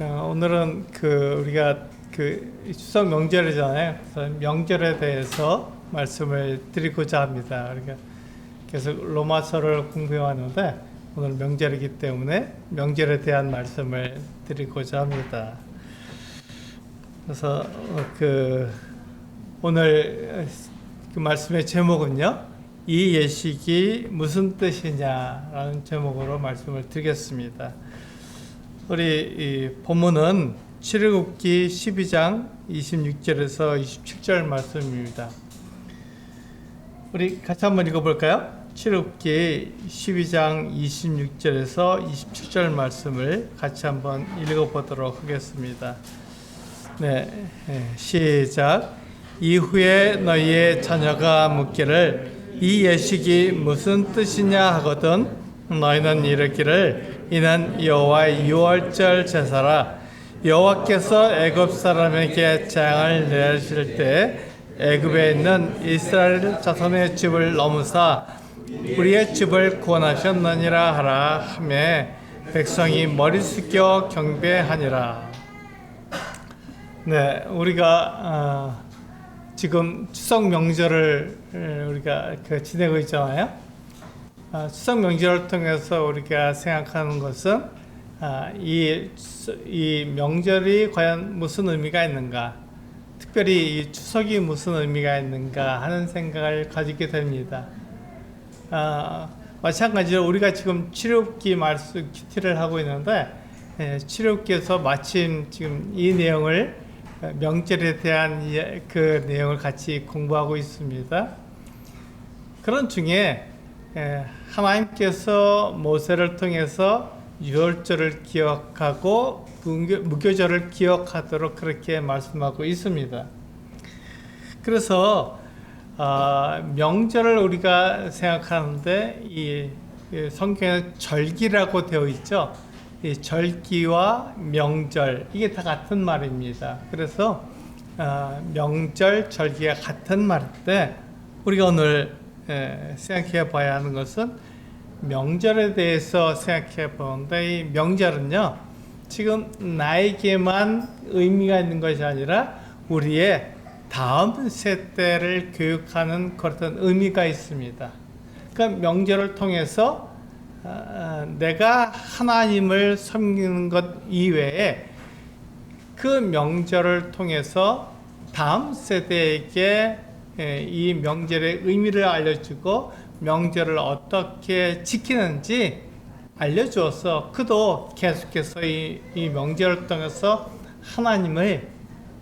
오늘은 우리가 추석 명절이잖아요. 그래서 명절에 대해서 말씀을 드리고자 합니다. 우리가 계속 로마서를 공부해 왔는데 오늘 명절이기 때문에 명절에 대한 말씀을 드리고자 합니다. 그래서 오늘 그 말씀의 제목은요, 이 예식이 무슨 뜻이냐라는 제목으로 말씀을 드리겠습니다. 우리 이 본문은 출애굽기 12장 26절에서 27절 말씀입니다. 우리 같이 한번 읽어볼까요? 출애굽기 12장 26절에서 27절 말씀을 같이 한번 읽어보도록 하겠습니다. 네, 시작. 이후에 너희의 자녀가 묻기를 이 예식이 무슨 뜻이냐 하거든 너희는 이르기를 이는 여호와의 유월절 제사라. 여호와께서 애굽 사람에게 재앙을 내리실 때 애굽에 있는 이스라엘 자손의 집을 넘으사 우리의 집을 구원하셨느니라 하라 하매 백성이 머리 숙여 경배하니라. 네, 우리가 지금 추석 명절을 우리가 지내고 있잖아요. 추석 명절을 통해서 우리가 생각하는 것은 이 명절이 과연 무슨 의미가 있는가, 특별히 이 추석이 무슨 의미가 있는가 하는 생각을 가지게 됩니다. 마찬가지로 우리가 지금 출애굽기 말씀 큐티를 하고 있는데 출애굽기에서 마침 지금 이 내용을 명절에 대한 그 내용을 같이 공부하고 있습니다. 그런 중에 하나님께서 모세를 통해서 유월절을 기억하고 무교절을 기억하도록 그렇게 말씀하고 있습니다. 그래서 명절을 우리가 생각하는데 이 성경에 절기라고 되어 있죠. 이 절기와 명절 이게 다 같은 말입니다. 그래서 명절, 절기가 같은 말인데 우리가 오늘 생각해 봐야 하는 것은 명절에 대해서 생각해 보는데 이 명절은요 지금 나에게만 의미가 있는 것이 아니라 우리의 다음 세대를 교육하는 그런 의미가 있습니다. 그러니까 명절을 통해서 내가 하나님을 섬기는 것 이외에 그 명절을 통해서 다음 세대에게 이 명절의 의미를 알려주고 명절을 어떻게 지키는지 알려주어서 그도 계속해서 이 명절을 통해서 하나님을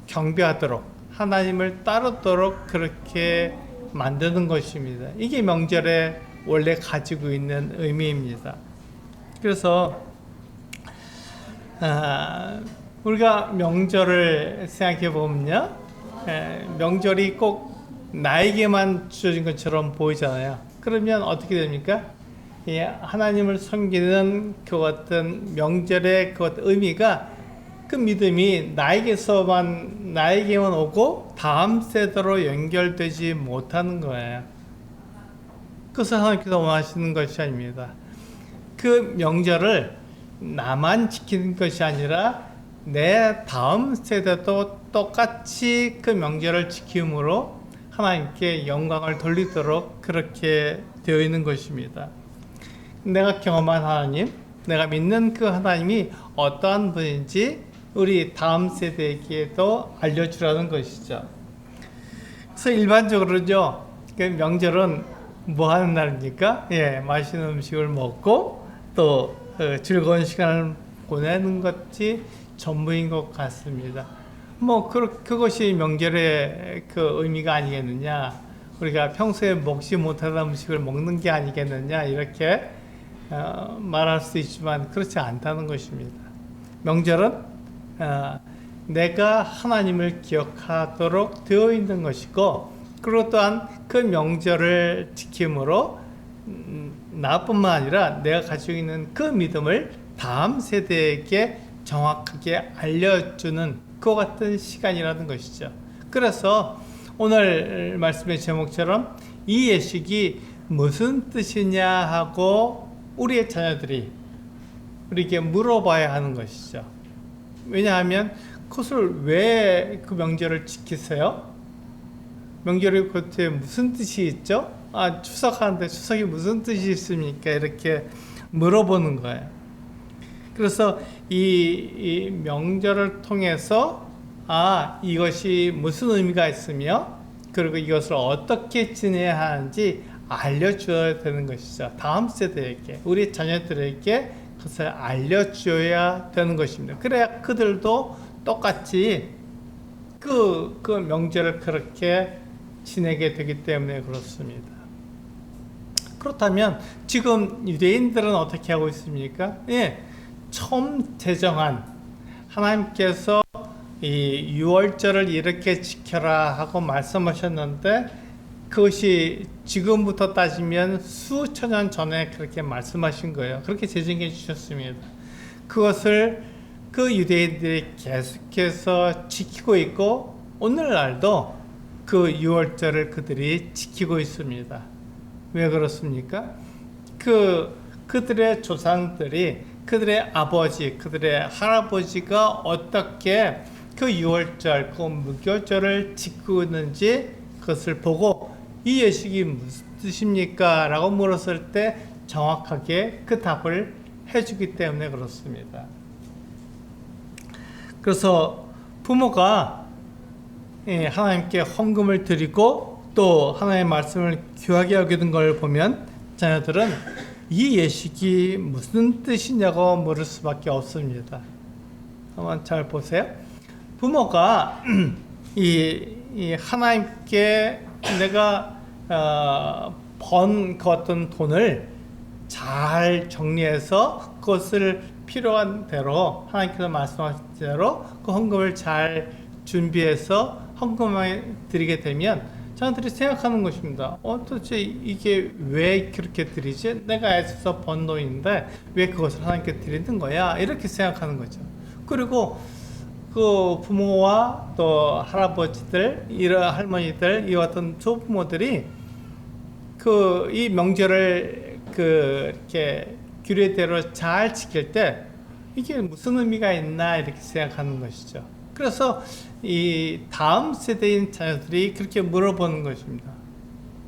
경배하도록 하나님을 따르도록 그렇게 만드는 것입니다. 이게 명절의 원래 가지고 있는 의미입니다. 그래서 우리가 명절을 생각해 보면요, 명절이 꼭 나에게만 주어진 것처럼 보이잖아요. 그러면 어떻게 됩니까? 하나님을 섬기는 그 같은 명절의 그 의미가 그 믿음이 나에게만 오고 다음 세대로 연결되지 못하는 거예요. 그것을 하나님께서 원하시는 것이 아닙니다. 그 명절을 나만 지키는 것이 아니라 내 다음 세대도 똑같이 그 명절을 지킴으로 하나님께 영광을 돌리도록 그렇게 되어 있는 것입니다. 내가 경험한 하나님, 내가 믿는 그 하나님이 어떠한 분인지 우리 다음 세대에게도 알려주라는 것이죠. 그래서 일반적으로죠, 그 명절은 뭐 하는 날입니까? 맛있는 음식을 먹고 또 즐거운 시간을 보내는 것이 전부인 것 같습니다. 그것이 명절의 그 의미가 아니겠느냐, 우리가 평소에 먹지 못하는 음식을 먹는 게 아니겠느냐, 이렇게 말할 수 있지만 그렇지 않다는 것입니다. 명절은 내가 하나님을 기억하도록 되어 있는 것이고, 그리고 또한 그 명절을 지킴으로 나뿐만 아니라 내가 가지고 있는 그 믿음을 다음 세대에게 정확하게 알려주는 그 같은 시간이라는 것이죠. 그래서 오늘 말씀의 제목처럼 이 예식이 무슨 뜻이냐 하고 우리의 자녀들이 우리에게 물어봐야 하는 것이죠. 왜냐하면 그것을 왜 그 명절을 지키세요? 명절이 그때 무슨 뜻이 있죠? 추석하는데 추석이 무슨 뜻이 있습니까? 이렇게 물어보는 거예요. 그래서 이 명절을 통해서 이것이 무슨 의미가 있으며 그리고 이것을 어떻게 지내야 하는지 알려줘야 되는 것이죠. 다음 세대에게, 우리 자녀들에게 그것을 알려줘야 되는 것입니다. 그래야 그들도 똑같이 그 명절을 그렇게 지내게 되기 때문에 그렇습니다. 그렇다면 지금 유대인들은 어떻게 하고 있습니까? 처음 제정한 하나님께서 이 유월절을 이렇게 지켜라 하고 말씀하셨는데 그것이 지금부터 따지면 수천 년 전에 그렇게 말씀하신 거예요. 그렇게 제정해 주셨습니다. 그것을 그 유대인들이 계속해서 지키고 있고 오늘날도 그 유월절을 그들이 지키고 있습니다. 왜 그렇습니까? 그들의 조상들이, 그들의 아버지, 그들의 할아버지가 어떻게 그 유월절, 그 무교절을 지키고 있는지 그것을 보고 이 예식이 무슨 뜻입니까? 라고 물었을 때 정확하게 그 답을 해주기 때문에 그렇습니다. 그래서 부모가 하나님께 헌금을 드리고 또 하나님의 말씀을 귀하게 여기는 걸 보면 자녀들은 이 예식이 무슨 뜻이냐고 물을 수밖에 없습니다. 한번 잘 보세요. 부모가 이 하나님께 내가 번 그 어떤 돈을 잘 정리해서 그것을 필요한 대로 하나님께서 말씀하신 대로 그 헌금을 잘 준비해서 헌금을 드리게 되면 자녀들이 생각하는 것입니다. 도대체 이게 왜 그렇게 드리지? 내가 애써서 번 돈인데 왜 그것을 하나님께 드리는 거야? 이렇게 생각하는 거죠. 그리고 그 부모와 또 할아버지들, 이런 할머니들, 이 같은 조부모들이 이 명절을 이렇게 규례대로 잘 지킬 때 이게 무슨 의미가 있나 이렇게 생각하는 것이죠. 그래서 이 다음 세대인 자녀들이 그렇게 물어보는 것입니다.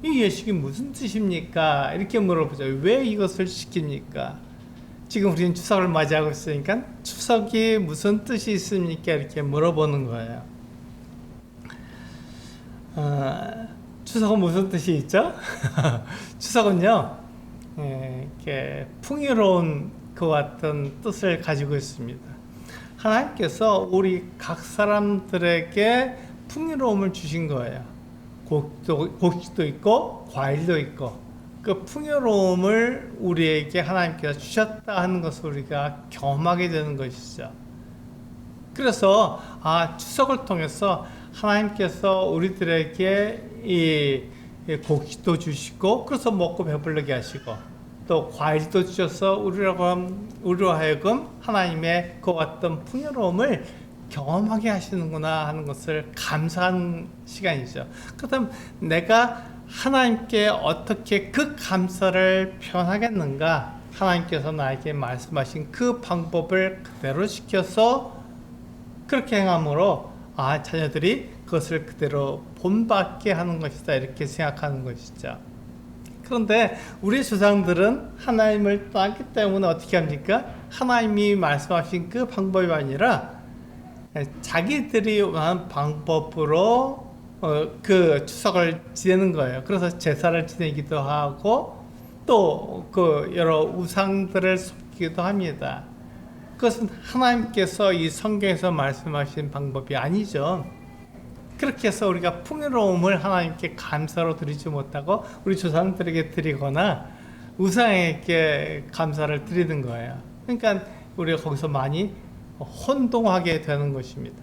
이 예식이 무슨 뜻입니까? 이렇게 물어보죠. 왜 이것을 시킵니까? 지금 우리는 추석을 맞이하고 있으니까 추석이 무슨 뜻이 있습니까? 이렇게 물어보는 거예요. 추석은 무슨 뜻이 있죠? 추석은요, 이렇게 풍요로운 그 같은 뜻을 가지고 있습니다. 하나님께서 우리 각 사람들에게 풍요로움을 주신 거예요. 곡식도 있고 과일도 있고 그 풍요로움을 우리에게 하나님께서 주셨다 하는 것을 우리가 경험하게 되는 것이죠. 그래서 추석을 통해서 하나님께서 우리들에게 이 곡식도 주시고 그래서 먹고 배부르게 하시고 또 과일도 주셔서 우리로 하여금 하나님의 그 어떤 풍요로움을 경험하게 하시는구나 하는 것을 감사하는 시간이죠. 그렇다면 내가 하나님께 어떻게 그 감사를 표현하겠는가? 하나님께서 나에게 말씀하신 그 방법을 그대로 지켜서 그렇게 행함으로 자녀들이 그것을 그대로 본받게 하는 것이다 이렇게 생각하는 것이죠. 그런데 우리 조상들은 하나님을 떠났기 때문에 어떻게 합니까? 하나님이 말씀하신 그 방법이 아니라 자기들이 원하는 방법으로 그 추석을 지내는 거예요. 그래서 제사를 지내기도 하고 또 그 여러 우상들을 섬기기도 합니다. 그것은 하나님께서 이 성경에서 말씀하신 방법이 아니죠. 그렇게 해서 우리가 풍요로움을 하나님께 감사로 드리지 못하고 우리 조상들에게 드리거나 우상에게 감사를 드리는 거예요. 그러니까 우리가 거기서 많이 혼동하게 되는 것입니다.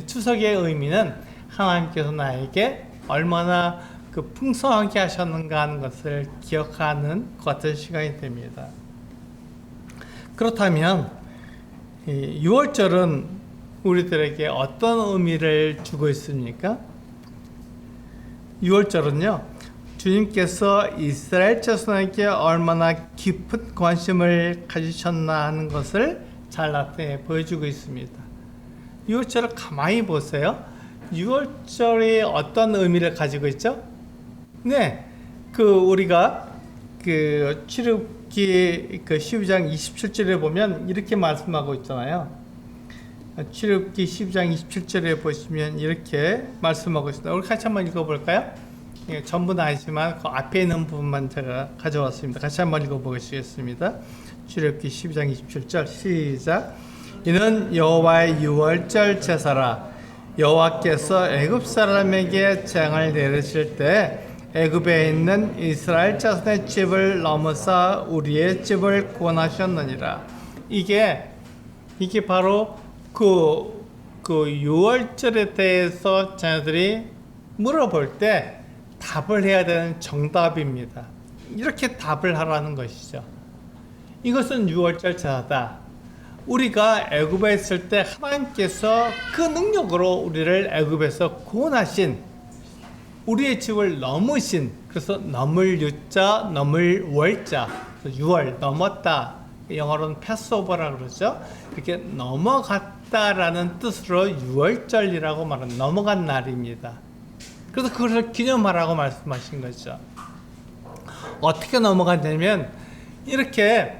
추석의 의미는 하나님께서 나에게 얼마나 그 풍성하게 하셨는가 하는 것을 기억하는 것 같은 시간이 됩니다. 그렇다면 6월절은 우리들에게 어떤 의미를 주고 있습니까? 6월절은요, 주님께서 이스라엘 자손에게 얼마나 깊은 관심을 가지셨나 하는 것을 잘 나타내 보여주고 있습니다. 유월절을 가만히 보세요. 유월절이 어떤 의미를 가지고 있죠? 네, 우리가 출애굽기 12장 27절에 보면 이렇게 말씀하고 있잖아요. 출애굽기 12장 27절에 보시면 이렇게 말씀하고 있습니다. 우리 같이 한번 읽어볼까요? 예, 전부는 아니지만 그 앞에 있는 부분만 제가 가져왔습니다. 같이 한번 읽어보겠습니다. 출애굽기 12장 27절 시작. 이는 여호와의 유월절 제사라. 여호와께서 애굽 사람에게 재앙을 내리실 때 애굽에 있는 이스라엘 자손의 집을 넘어서 우리의 집을 구원하셨느니라. 이게 바로 유월절에 대해서 자녀들이 물어볼 때 답을 해야 되는 정답입니다. 이렇게 답을 하라는 것이죠. 이것은 유월절 제사다. 우리가 애굽에 있을 때 하나님께서 그 능력으로 우리를 애굽에서 구원하신, 우리의 집을 넘으신, 그래서 넘을 유자, 넘을 월자, 유월 넘었다. 영어로는 패스오버라 그러죠. 이렇게 넘어갔다라는 뜻으로 유월절이라고 말하는, 넘어간 날입니다. 그래서 그것을 기념하라고 말씀하신 거죠. 어떻게 넘어갔냐면 이렇게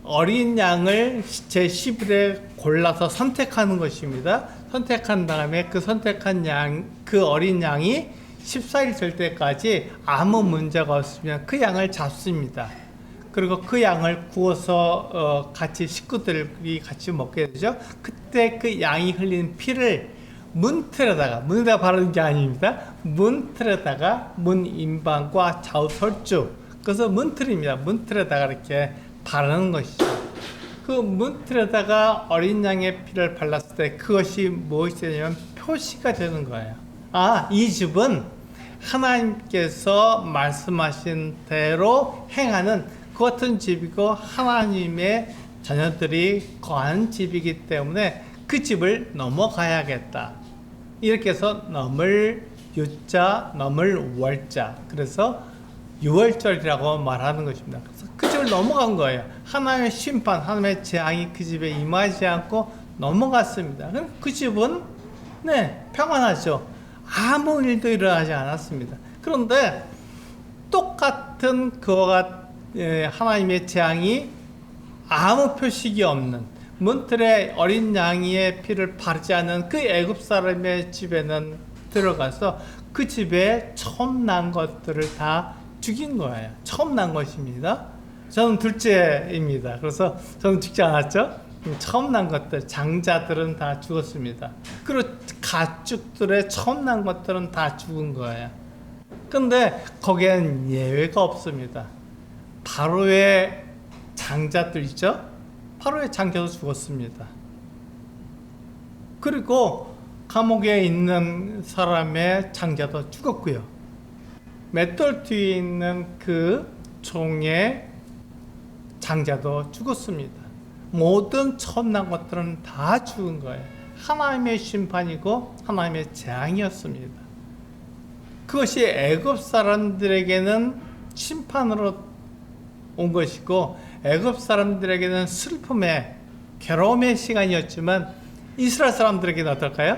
어린 양을 제11에 골라서 선택하는 것입니다. 선택한 다음에 그 선택한 그 어린 양이 14일 될 때까지 아무 문제가 없으면 그 양을 잡습니다. 그리고 그 양을 구워서 같이 식구들이 같이 먹게 되죠. 그때 그 양이 흘린 피를 문에다 바르는 게 아닙니다. 문틀에다가 문 인방과 좌우 설주, 그래서 문틀입니다. 문틀에다가 이렇게 바르는 것이죠. 그 문틀에다가 어린 양의 피를 발랐을 때 그것이 무엇이 되냐면 표시가 되는 거예요. 이 집은 하나님께서 말씀하신 대로 행하는 그 같은 집이고 하나님의 자녀들이 거하는 집이기 때문에 그 집을 넘어가야겠다. 이렇게 해서 넘을 유자, 넘을 월자, 그래서 유월절이라고 말하는 것입니다. 그래서 그 집을 넘어간 거예요. 하나님의 심판, 하나님의 재앙이 그 집에 임하지 않고 넘어갔습니다. 그럼 그 집은 평안하죠. 아무 일도 일어나지 않았습니다. 그런데 똑같은 하나님의 재앙이 아무 표식이 없는, 문틀에 어린 양의 피를 바르지 않은 그 애굽 사람의 집에는 들어가서 그 집에 처음 난 것들을 다 죽인 거예요. 처음 난 것입니다. 저는 둘째입니다. 그래서 저는 죽지 않았죠. 처음 난 것들, 장자들은 다 죽었습니다. 그리고 가축들의 처음 난 것들은 다 죽은 거예요. 근데 거기엔 예외가 없습니다. 바로의 장자들 있죠? 바로의 장자도 죽었습니다. 그리고 감옥에 있는 사람의 장자도 죽었고요. 맷돌 뒤에 있는 그 종의 장자도 죽었습니다. 모든 처음 난 것들은 다 죽은 거예요. 하나님의 심판이고 하나님의 재앙이었습니다. 그것이 애굽 사람들에게는 심판으로 온 것이고 애굽 사람들에게는 슬픔의, 괴로움의 시간이었지만 이스라엘 사람들에게는 어떨까요?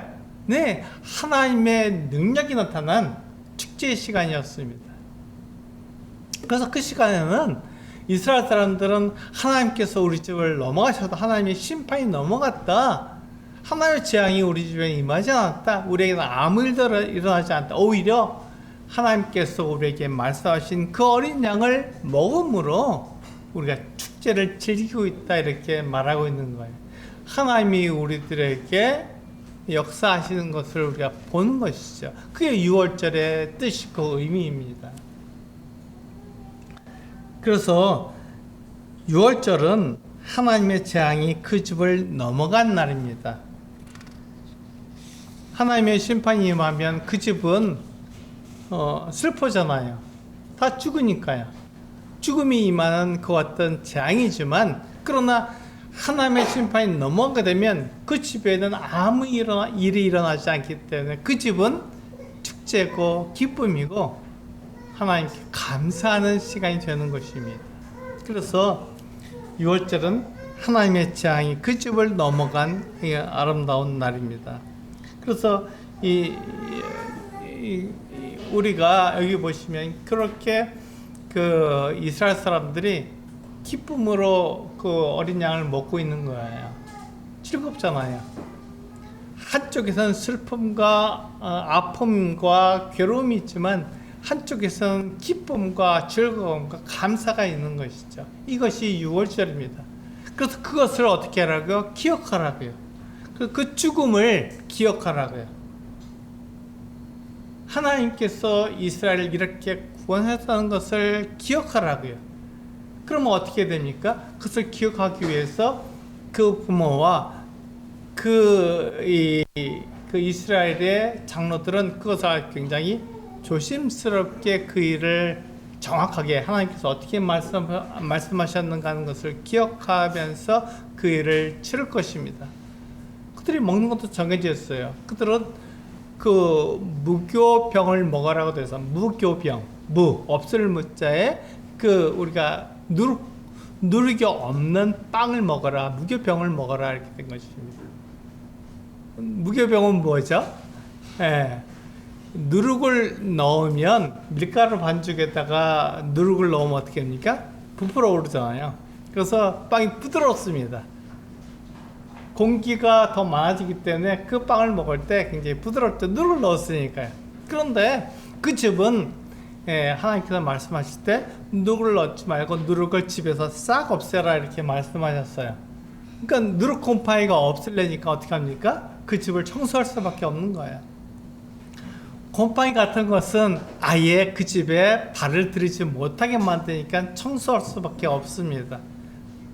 하나님의 능력이 나타난 축제의 시간이었습니다. 그래서 그 시간에는 이스라엘 사람들은 하나님께서 우리 집을 넘어가셔도 하나님의 심판이 넘어갔다. 하나님의 재앙이 우리 집에 임하지 않았다. 우리에게는 아무 일도 일어나지 않았다. 오히려 하나님께서 우리에게 말씀하신 그 어린 양을 먹음으로 우리가 축제를 즐기고 있다. 이렇게 말하고 있는 거예요. 하나님이 우리들에게 역사하시는 것을 우리가 보는 것이죠. 그게 유월절의 뜻이고 의미입니다. 그래서 유월절은 하나님의 재앙이 그 집을 넘어간 날입니다. 하나님의 심판이 임하면 그 집은 슬퍼잖아요. 다 죽으니까요. 죽음이 임하는 그 어떤 재앙이지만, 그러나 하나님의 심판이 넘어가게 되면 그 집에는 아무 일이 일어나지 않기 때문에 그 집은 축제고 기쁨이고 하나님께 감사하는 시간이 되는 것입니다. 그래서 유월절은 하나님의 재앙이 그 집을 넘어간 아름다운 날입니다. 그래서 우리가 여기 보시면 그렇게 그 이스라엘 사람들이 기쁨으로 그 어린 양을 먹고 있는 거예요. 즐겁잖아요. 한쪽에서는 슬픔과 아픔과 괴로움이 있지만 한쪽에서는 기쁨과 즐거움과 감사가 있는 것이죠. 이것이 유월절입니다. 그래서 그것을 어떻게 하라고요? 기억하라고요. 그 죽음을 기억하라고요. 하나님께서 이스라엘을 이렇게 구원했다는 것을 기억하라고요. 그러면 어떻게 됩니까? 그것을 기억하기 위해서 그 부모와 그 이스라엘의 장로들은 그것을 굉장히 조심스럽게 그 일을 정확하게 하나님께서 어떻게 말씀하셨는가 하는 것을 기억하면서 그 일을 치를 것입니다. 그들이 먹는 것도 정해져 있어요. 그들은 그 무교병을 먹으라고 돼서 무교병, 없을 무자에 그 우리가 누룩이 없는 빵을 먹어라, 무교병을 먹어라 이렇게 된 것입니다. 무교병은 뭐죠? 누룩을 넣으면 밀가루 반죽에다가 누룩을 넣으면 어떻게 합니까? 부풀어 오르잖아요. 그래서 빵이 부드럽습니다. 공기가 더 많아지기 때문에 그 빵을 먹을 때 굉장히 부드러울 때 누룩을 넣었으니까요. 그런데 그 집은 하나님께서 말씀하실 때 누룩을 넣지 말고 누룩을 집에서 싹 없애라 이렇게 말씀하셨어요. 그러니까 누룩 곰팡이가 없으려니까 어떻게 합니까? 그 집을 청소할 수밖에 없는 거예요. 곰팡이 같은 것은 아예 그 집에 발을 들이지 못하게 만드니까 청소할 수밖에 없습니다.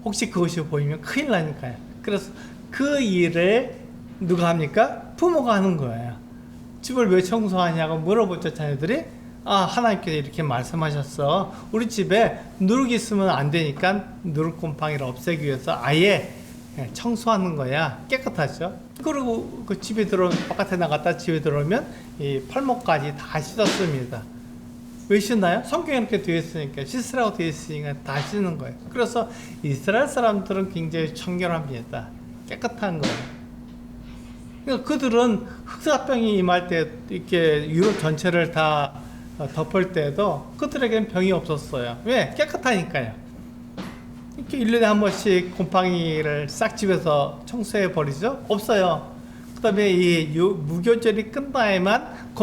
혹시 그것이 보이면 큰일 나니까요. 그래서 그 일을 누가 합니까? 부모가 하는 거예요. 집을 왜 청소하냐고 물어보죠, 자녀들이. 하나님께서 이렇게 말씀하셨어. 우리 집에 누룩이 있으면 안 되니까 누룩 곰팡이를 없애기 위해서 아예 청소하는 거야. 깨끗하죠. 그리고 그 집에 바깥에 나갔다 집에 들어오면 이 팔목까지 다 씻었습니다. 왜 씻나요? 성경에 이렇게 되어 있으니까, 씻으라고 되어 있으니까 다 씻는 거예요. 그래서 이스라엘 사람들은 굉장히 청결합니다. 깨끗한 거예요. 그러니까 그들은 흑사병이 임할 때 이렇게 유럽 전체를 다 덮을 때도 그들에게는 병이 없었어요. 왜? 깨끗하니까요. 이렇게 1년에 한 번씩 곰팡이를 싹 집에서 청소해 버리죠? 없어요. 그 다음에 이 무교절이 끝나야만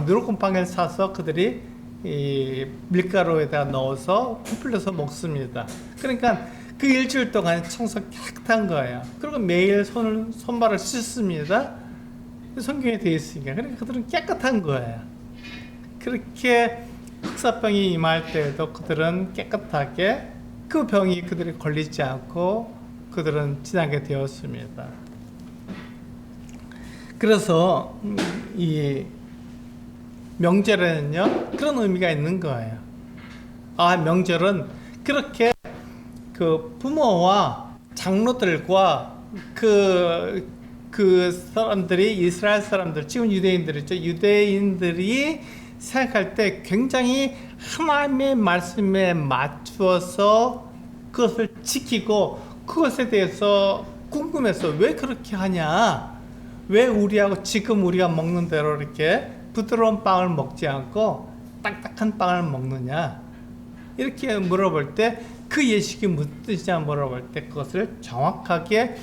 누룩 곰팡이를 사서 그들이 이 밀가루에다 넣어서 부풀려서 먹습니다. 그러니까 그 일주일 동안 청소 깨끗한 거예요. 그리고 매일 손발을 씻습니다. 성경에 되어 있으니까. 그러니까 그들은 깨끗한 거예요. 그렇게 흑사병이 임할 때에도 그들은 깨끗하게 그 병이 그들이 걸리지 않고 그들은 지나게 되었습니다. 그래서 이 명절에는요 그런 의미가 있는 거예요. 명절은 그렇게 그 부모와 장로들과 그 사람들이 이스라엘 사람들, 지금 유대인들이죠. 유대인들이 생각할 때 굉장히 하나님의 말씀에 맞추어서 그것을 지키고 그것에 대해서 궁금해서 왜 그렇게 하냐? 왜 지금 우리가 먹는 대로 이렇게 부드러운 빵을 먹지 않고 딱딱한 빵을 먹느냐? 이렇게 물어볼 때 그 예식이 무슨 뜻이냐 물어볼 때 그것을 정확하게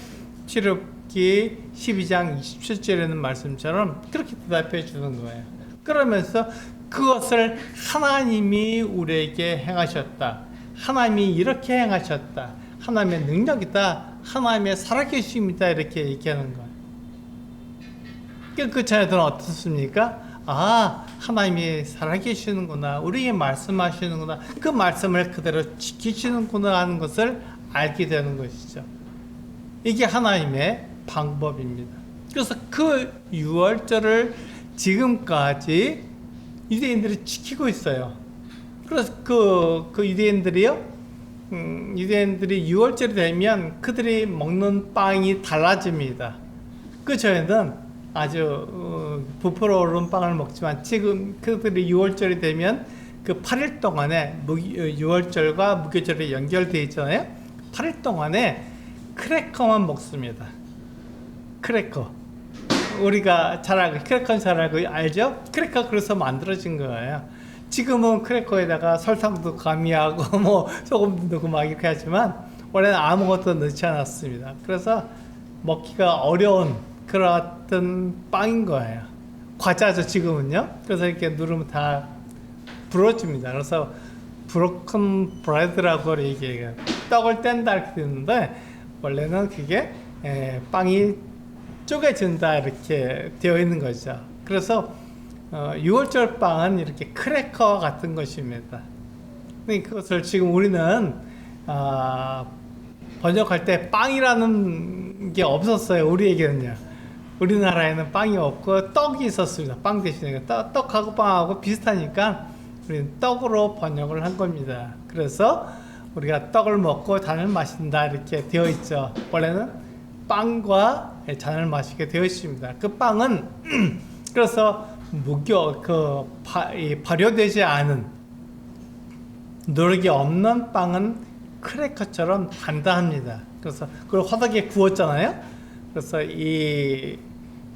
출애굽기 12장 27절에는 말씀처럼 그렇게 대답해 주는 거예요. 그러면서 그것을 하나님이 우리에게 행하셨다. 하나님이 이렇게 행하셨다. 하나님의 능력이다. 하나님의 살아계심이다. 이렇게 얘기하는 거예요. 그 자녀들은 어떻습니까? 하나님이 살아계시는구나. 우리에게 말씀하시는구나. 그 말씀을 그대로 지키시는구나 하는 것을 알게 되는 것이죠. 이게 하나님의 방법입니다. 그래서 그 유월절을 지금까지 유대인들이 지키고 있어요. 그래서 그 유대인들이요, 유대인들이 6월절이 되면 그들이 먹는 빵이 달라집니다. 그 전에는 아주 부풀어 오른 빵을 먹지만 지금 그들이 6월절이 되면 그 8일 동안에 6월절과 무교절이 연결되어 있잖아요. 8일 동안에 크래커만 먹습니다. 크래커. 우리가 잘 알고, 크래커는 잘 알고 알죠? 크래커 그래서 만들어진 거예요. 지금은 크래커에다가 설탕도 가미하고 뭐 소금도 넣고 막 이렇게 하지만 원래는 아무것도 넣지 않았습니다. 그래서 먹기가 어려운 그런 빵인 거예요. 과자죠 지금은요. 그래서 이렇게 누르면 다 부러집니다. 그래서 브로큰 브레드라고 얘기해요. 떡을 뗀다 이렇게 되는데 원래는 그게 빵이 쪼개진다 이렇게 되어 있는 거죠. 그래서 6월절 빵은 이렇게 크래커 같은 것입니다. 그것을 지금 우리는 번역할 때 빵이라는 게 없었어요. 우리에게는요. 우리나라에는 빵이 없고 떡이 있었습니다. 빵 대신에 떡하고 빵하고 비슷하니까 우리는 떡으로 번역을 한 겁니다. 그래서 우리가 떡을 먹고 잔을 마신다 이렇게 되어 있죠. 원래는 빵과 잔을 마시게 되어 있습니다. 그 빵은 그래서 발효되지 않은 누룩이 없는 빵은 크래커처럼 단단합니다. 그래서 그걸 화덕에 구웠잖아요. 그래서 이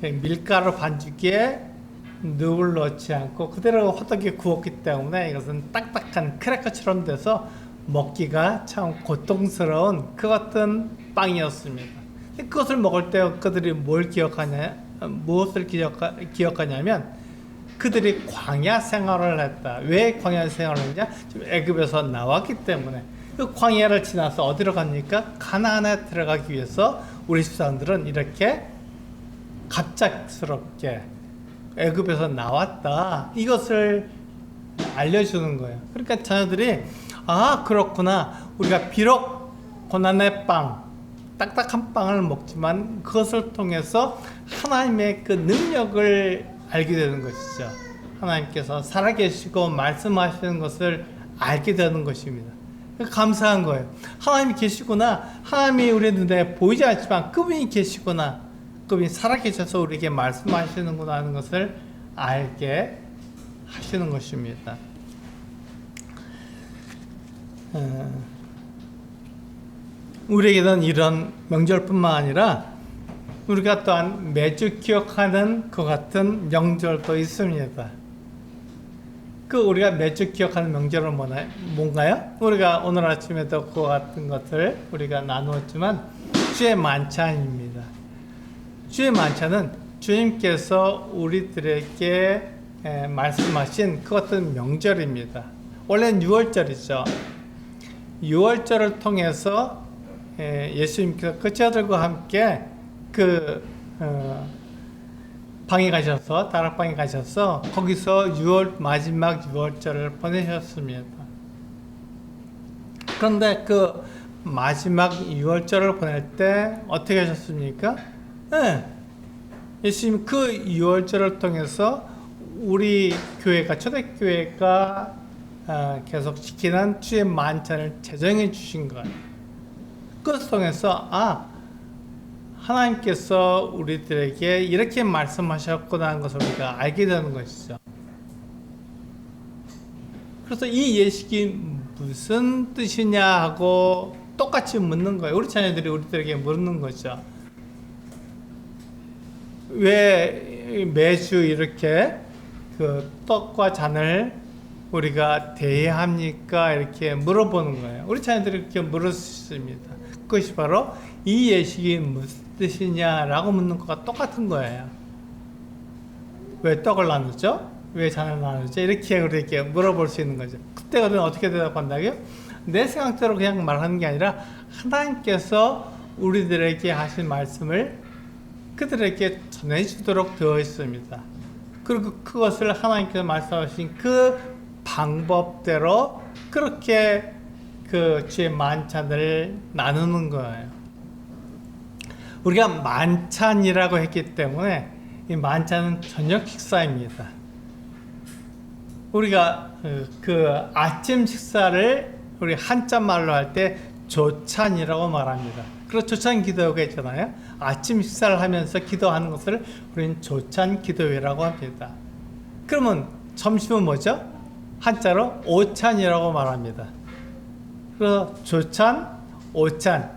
밀가루 반죽에 누룩을 넣지 않고 그대로 화덕에 구웠기 때문에 이것은 딱딱한 크래커처럼 돼서 먹기가 참 고통스러운 그 같은 빵이었습니다. 그것을 먹을 때 그들이 무엇을 기억하냐면 그들이 광야 생활을 했다. 왜 광야 생활을 했냐? 애굽에서 나왔기 때문에. 그 광야를 지나서 어디로 갑니까? 가나안에 들어가기 위해서 우리 집사람들은 이렇게 갑작스럽게 애굽에서 나왔다. 이것을 알려주는 거예요. 그러니까 자녀들이 그렇구나. 우리가 비록 고난의 빵, 딱딱한 빵을 먹지만 그것을 통해서 하나님의 그 능력을 알게 되는 것이죠. 하나님께서 살아계시고 말씀하시는 것을 알게 되는 것입니다. 감사한 거예요. 하나님이 계시구나. 하나님이 우리 눈에 보이지 않지만 그분이 계시구나. 그분이 살아계셔서 우리에게 말씀하시는구나 하는 것을 알게 하시는 것입니다. 우리에게는 이런 명절뿐만 아니라 우리가 또한 매주 기억하는 그 같은 명절도 있습니다. 우리가 매주 기억하는 명절은 뭔가요? 우리가 오늘 아침에도 그 같은 것을 우리가 나누었지만 주의 만찬입니다. 주의 만찬은 주님께서 우리들에게 말씀하신 그 같은 명절입니다. 원래는 6월절이죠. 6월절을 통해서 예수님께서 그 제자들과 함께 방에 가셔서 다락방에 가셔서 거기서 마지막 6월절을 보내셨습니다. 그런데 그 마지막 6월절을 보낼 때 어떻게 하셨습니까? 예수님 그 6월절을 통해서 우리 교회가 초대교회가 계속 지키는 주의 만찬을 제정해 주신 거예요. 그것을 통해서 하나님께서 우리들에게 이렇게 말씀하셨구나 하는 것을 우리가 알게 되는 것이죠. 그래서 이 예식이 무슨 뜻이냐 하고 똑같이 묻는 거예요. 우리 자녀들이 우리들에게 묻는 거죠. 왜 매주 이렇게 그 떡과 잔을 우리가 대해합니까? 이렇게 물어보는 거예요. 우리 자녀들이 그렇게 물었습니다. 그것이 바로 이 예식이 무슨 뜻이냐라고 묻는 것과 똑같은 거예요. 왜 떡을 나누죠? 왜 잔을 나누죠? 이렇게 우리에게 물어볼 수 있는 거죠. 그때 그는 어떻게 대답한다고요? 내 생각대로 그냥 말하는 게 아니라 하나님께서 우리들에게 하신 말씀을 그들에게 전해주도록 되어 있습니다. 그리고 그것을 하나님께서 말씀하신 그 방법대로 그렇게 그 주의 만찬을 나누는 거예요. 우리가 만찬이라고 했기 때문에 이 만찬은 저녁 식사입니다. 우리가 그 아침 식사를 우리 한자 말로 할 때 조찬이라고 말합니다. 그래서 조찬 기도회가 있잖아요. 아침 식사를 하면서 기도하는 것을 우리는 조찬 기도회라고 합니다. 그러면 점심은 뭐죠? 한자로 오찬이라고 말합니다. 그래서 조찬, 오찬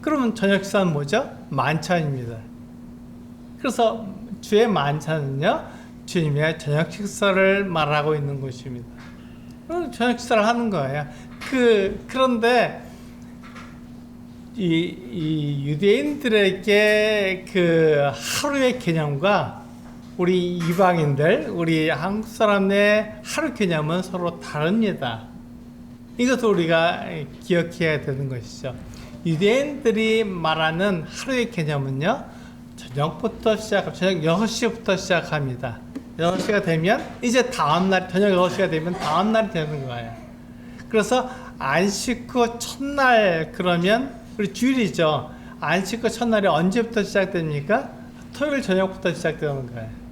그러면 저녁 식사는 뭐죠? 만찬입니다. 그래서 주의 만찬은요, 주님의 저녁 식사를 말하고 있는 것입니다. 저녁 식사를 하는 거예요. 그런데 이 유대인들에게 그 하루의 개념과 우리 이방인들, 우리 한국 사람의 하루 개념은 서로 다릅니다. 이것도 우리가 기억해야 되는 것이죠. 유대인들이 말하는 하루의 개념은요, 저녁 6시부터 시작합니다. 6시가 되면 이제 다음날, 저녁 6시가 되면 다음날이 되는 거예요. 그래서 안식 후 첫날, 그러면 우리 주일이죠. 안식 후 첫날이 언제부터 시작됩니까? 토요일 저녁부터 시작되는 거예요.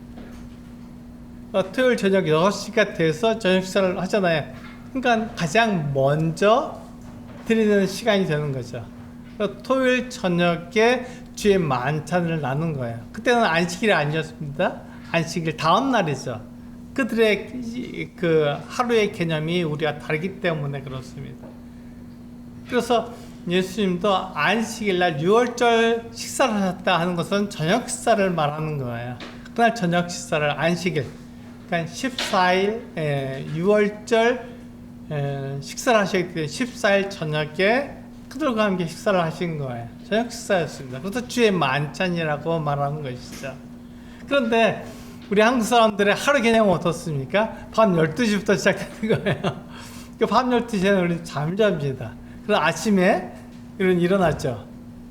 토요일 저녁 6시가 돼서 저녁 식사를 하잖아요. 그러니까 가장 먼저 드리는 시간이 되는 거죠. 토요일 저녁에 주의 만찬을 나눈 거예요. 그때는 안식일이 아니었습니다. 안식일 다음 날이죠. 그들의 그 하루의 개념이 우리가 다르기 때문에 그렇습니다. 그래서 예수님도 안식일날 유월절 식사를 하셨다 하는 것은 저녁 식사를 말하는 거예요. 그날 저녁 식사를 안식일, 그러니까 14일 유월절 식사를 하셨기 때문에 14일 저녁에 그들과 함께 식사를 하신 거예요. 저녁 식사였습니다. 그래서 주의 만찬이라고 말하는 것이죠. 그런데 우리 한국 사람들의 하루 개념은 어떻습니까? 밤 12시부터 시작되는 거예요. 밤 12시에는 우리 잠잡니다. 그래서 아침에 일어났죠.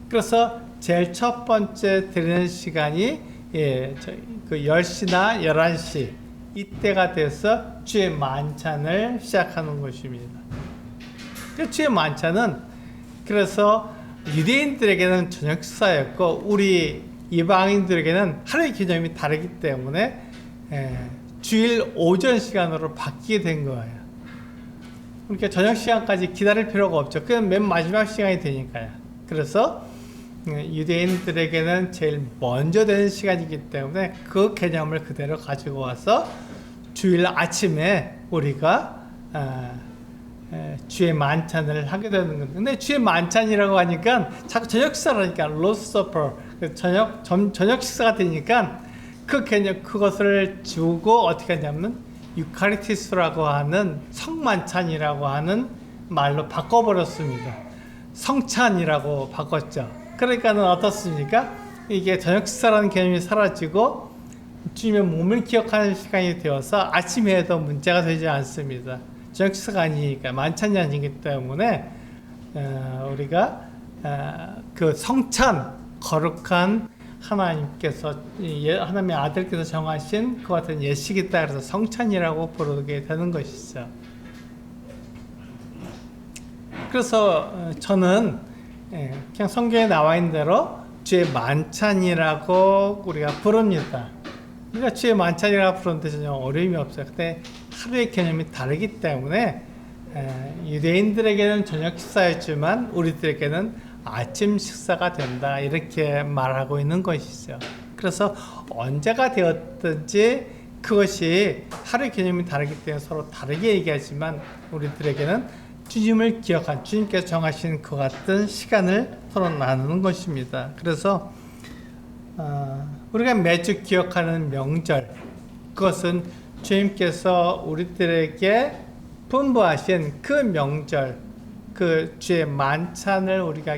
그래서 제일 첫 번째 드리는 시간이 그 10시나 11시 이때가 돼서 주의 만찬을 시작하는 것입니다. 주의 만찬은 그래서 유대인들에게는 저녁 식사였고 우리 이방인들에게는 하루의 개념이 다르기 때문에 주일 오전 시간으로 바뀌게 된 거예요. 그러니까 저녁 시간까지 기다릴 필요가 없죠. 그냥 맨 마지막 시간이 되니까요. 그래서 유대인들에게는 제일 먼저 되는 시간이기 때문에 그 개념을 그대로 가지고 와서 주일 아침에 우리가 주의 만찬을 하게 되는 건데, 근데 주의 만찬이라고 하니까 자꾸 저녁 식사를 하니까 로스트 서퍼, 저녁 식사가 되니까 그 개념, 그것을 주고 어떻게 하냐면 유카리티스라고 하는 성만찬이라고 하는 말로 바꿔버렸습니다. 성찬이라고 바꿨죠. 그러니까는 어떻습니까? 이게 저녁 식사라는 개념이 사라지고 주님의 몸을 기억하는 시간이 되어서 아침에도 문제가 되지 않습니다. 저녁 식사가 아니니까, 만찬이 아니기 때문에 우리가 그 성찬, 거룩한 하나님께서, 하나님의 아들께서 정하신 그 같은 예식이 따라서 성찬이라고 부르게 되는 것이죠. 그래서 저는 그냥 성경에 나와 있는 대로 주의 만찬이라고 우리가 부릅니다. 우리가 주의 만찬이라고 부르는데 전혀 어려움이 없어요. 근데 하루의 개념이 다르기 때문에 유대인들에게는 저녁 식사였지만 우리들에게는 아침 식사가 된다, 이렇게 말하고 있는 것이죠. 그래서 언제가 되었든지 그것이 하루의 개념이 다르기 때문에 서로 다르게 얘기하지만 우리들에게는 주님을 기억한, 주님께서 정하신 그 같은 시간을 서로 나누는 것입니다. 그래서 우리가 매주 기억하는 명절, 그것은 주님께서 우리들에게 분부하신 그 명절, 그 주의 만찬을 우리가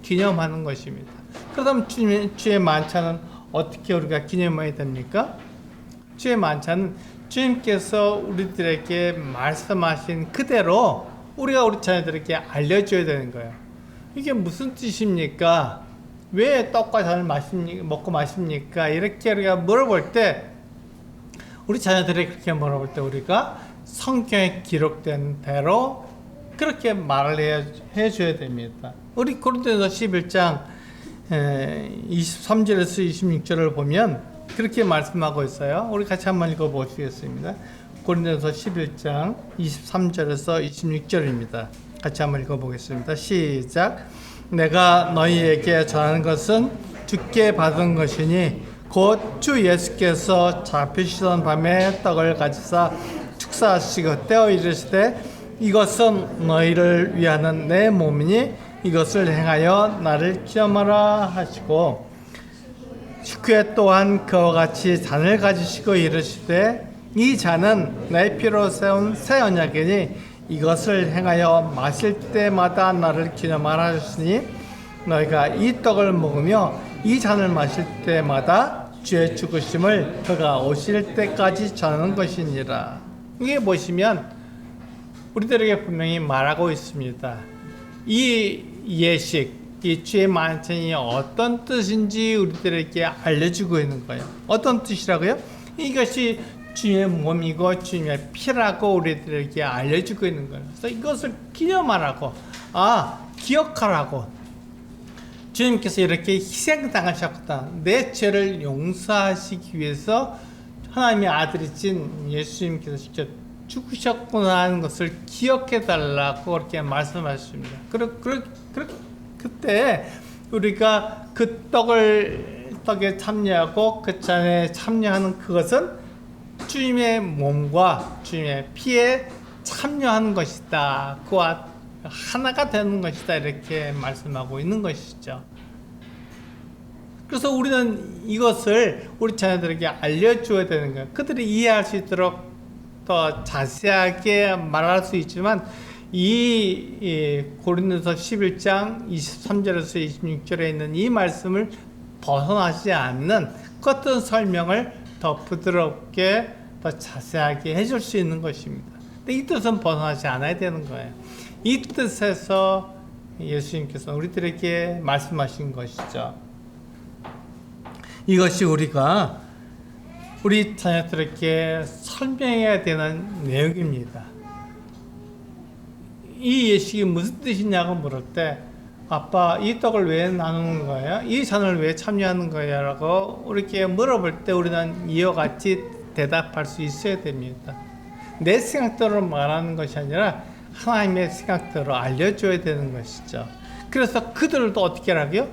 기념하는 것입니다. 그럼 주의 만찬은 어떻게 우리가 기념해야 됩니까? 주의 만찬은 주님께서 우리들에게 말씀하신 그대로 우리가 우리 자녀들에게 알려줘야 되는 거예요. 이게 무슨 뜻입니까? 왜 떡과 잔을 먹고 마십니까? 이렇게 우리가 물어볼 때, 우리 자녀들에게 그렇게 물어볼 때 우리가 성경에 기록된 대로 그렇게 말을 해줘야 됩니다. 우리 고린도전서 11장 23절에서 26절을 보면 그렇게 말씀하고 있어요. 우리 같이 한번 읽어보시겠습니다. 고린도전서 11장 23절에서 26절입니다. 같이 한번 읽어보겠습니다. 시작. 내가 너희에게 전하는 것은 주께 받은 것이니 곧 주 예수께서 잡히시던 밤에 떡을 가지사 축사하시고 떼어 이르시되 이것은 너희를 위하는 내 몸이니 이것을 행하여 나를 기념하라 하시고 19회 또한 그와 같이 잔을 가지시고 이르시되 이 잔은 내 피로 세운 새 언약이니 이것을 행하여 마실 때마다 나를 기념하라 하시니 너희가 이 떡을 먹으며 이 잔을 마실 때마다 주의 죽으심을 그가 오실 때까지 전하는 것이니라. 이게 보시면 우리들에게 분명히 말하고 있습니다. 이 예식, 이 주의 만찬이 어떤 뜻인지 우리들에게 알려주고 있는 거예요. 어떤 뜻이라고요? 이것이 주의 몸이고 주의 피라고 우리들에게 알려주고 있는 거예요. 그래서 이것을 기념하라고, 기억하라고. 주님께서 이렇게 희생당하셨다. 내 죄를 용서하시기 위해서 하나님의 아들이신 예수님께서 직접 죽으셨구나 하는 것을 기억해달라고 그렇게 말씀하십니다. 그때 우리가 그 떡에 참여하고 그 잔에 참여하는 그것은 주님의 몸과 주님의 피에 참여하는 것이다. 그와 하나가 되는 것이다. 이렇게 말씀하고 있는 것이죠. 그래서 우리는 이것을 우리 자녀들에게 알려줘야 되는 거예요. 그들이 이해할 수 있도록 더 자세하게 말할 수 있지만 이 고린도서 11장 23절에서 26절에 있는 이 말씀을 벗어나지 않는 그 어떤 설명을 더 부드럽게 더 자세하게 해줄 수 있는 것입니다. 근데 이 뜻은 벗어나지 않아야 되는 거예요. 이 뜻에서 예수님께서 우리들에게 말씀하신 것이죠. 이것이 우리가 우리 자녀들에게 설명해야 되는 내용입니다. 이 예식이 무슨 뜻이냐고 물을 때 아빠 이 떡을 왜 나누는 거예요? 이 잔을 왜 참여하는 거예요? 라고 이렇게 물어볼 때 우리는 이와 같이 대답할 수 있어야 됩니다. 내 생각대로 말하는 것이 아니라 하나님의 생각대로 알려줘야 되는 것이죠. 그래서 그들도 어떻게 하라고요?